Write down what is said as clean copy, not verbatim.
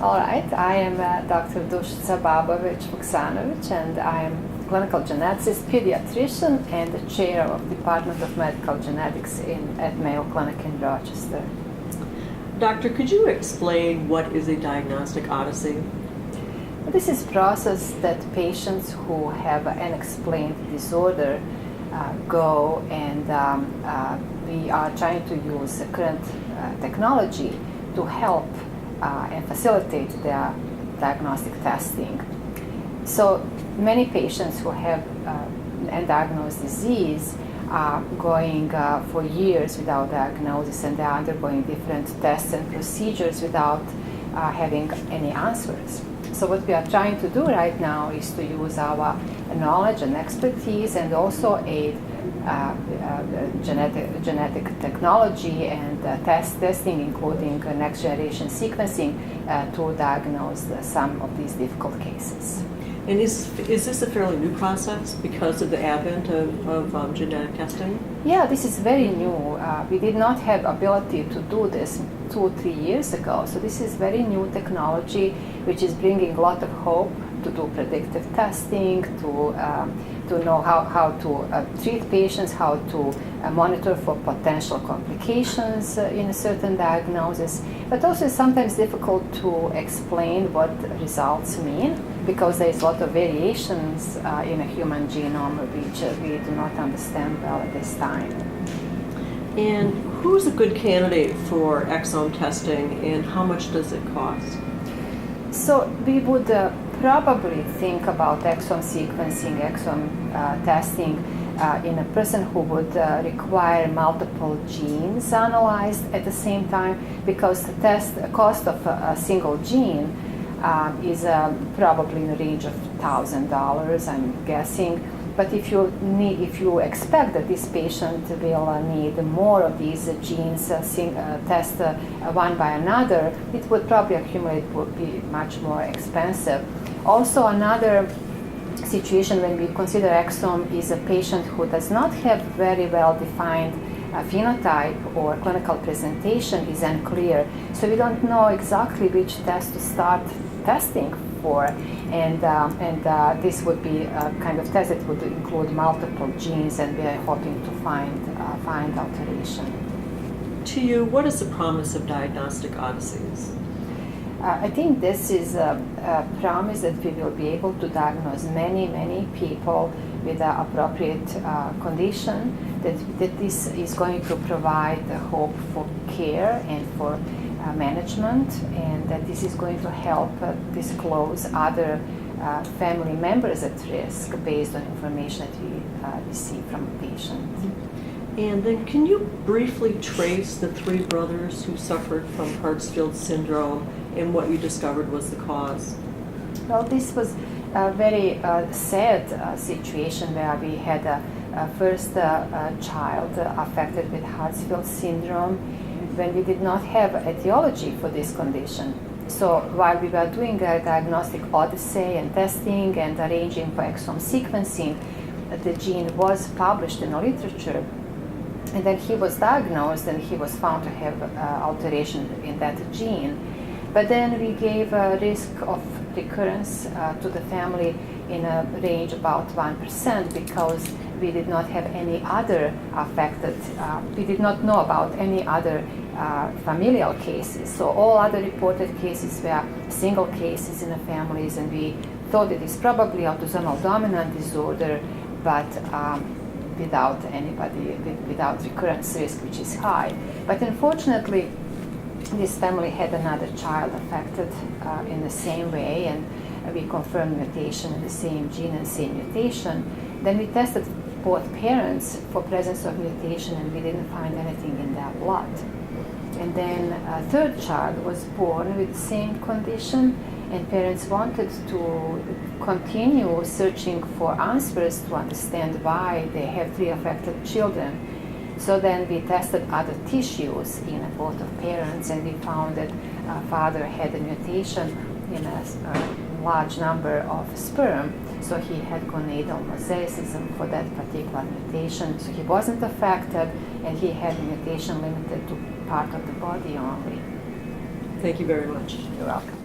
All right, I am Dr. Dusica Babovic-Vuksanovic, and I am clinical geneticist, pediatrician, and the chair of Department of Medical Genetics at Mayo Clinic in Rochester. Doctor, could you explain what is a diagnostic odyssey? This is a process that patients who have an unexplained disorder go, and we are trying to use current technology to help and facilitate their diagnostic testing. So many patients who have undiagnosed disease are going for years without diagnosis, and they are undergoing different tests and procedures without having any answers. So what we are trying to do right now is to use our knowledge and expertise, and also a genetic technology and testing, including next generation sequencing, to diagnose some of these difficult cases. And is this a fairly new process because of the advent of genetic testing? Yeah, this is very new. We did not have ability to do this 2 or 3 years ago. So this is very new technology, which is bringing a lot of hope to do predictive testing, to know how to treat patients, how to monitor for potential complications in a certain diagnosis. But also it's sometimes difficult to explain what results mean, because there is a lot of variations in a human genome which we do not understand well at this time. And who's a good candidate for exome testing, and how much does it cost? So we would probably think about exome sequencing, exome testing in a person who would require multiple genes analyzed at the same time, because the cost of a single gene is probably in the range of $1,000, I'm guessing. But if you expect that this patient will need more of these genes test one by another, it would probably accumulate, would be much more expensive. Also, another situation when we consider exome is a patient who does not have very well defined phenotype, or clinical presentation is unclear. So we don't know exactly which test to start testing for, and this would be a kind of test that would include multiple genes, and we are hoping to find alteration. To you, what is the promise of Diagnostic Odysseys? I think this is a promise that we will be able to diagnose many people with an appropriate condition, that this is going to provide hope for care and for management, and that this is going to help disclose other family members at risk based on information that we receive from a patient. And then can you briefly trace the 3 brothers who suffered from Hartsfield syndrome and what you discovered was the cause? Well, this was a very sad situation where we had a first child affected with Hartsfield syndrome when we did not have etiology for this condition. So while we were doing a diagnostic odyssey and testing and arranging for exome sequencing, the gene was published in the literature, and then he was diagnosed and he was found to have alteration in that gene. But then we gave a risk of recurrence to the family in a range about 1%, because we did not have any other affected, we did not know about any other familial cases. So all other reported cases were single cases in the families, and we thought it is probably autosomal dominant disorder, but without recurrence risk, which is high. But unfortunately, this family had another child affected in the same way, and we confirmed mutation in the same gene and same mutation. Then we tested both parents for presence of mutation, and we didn't find anything in their blood. And then a third child was born with the same condition, and parents wanted to continue searching for answers to understand why they have 3 affected children. So then we tested other tissues in both of parents, and we found that father had a mutation in a large number of sperm. So he had gonadal mosaicism for that particular mutation. So he wasn't affected, and he had a mutation limited to part of the body only. Thank you very much. You're welcome.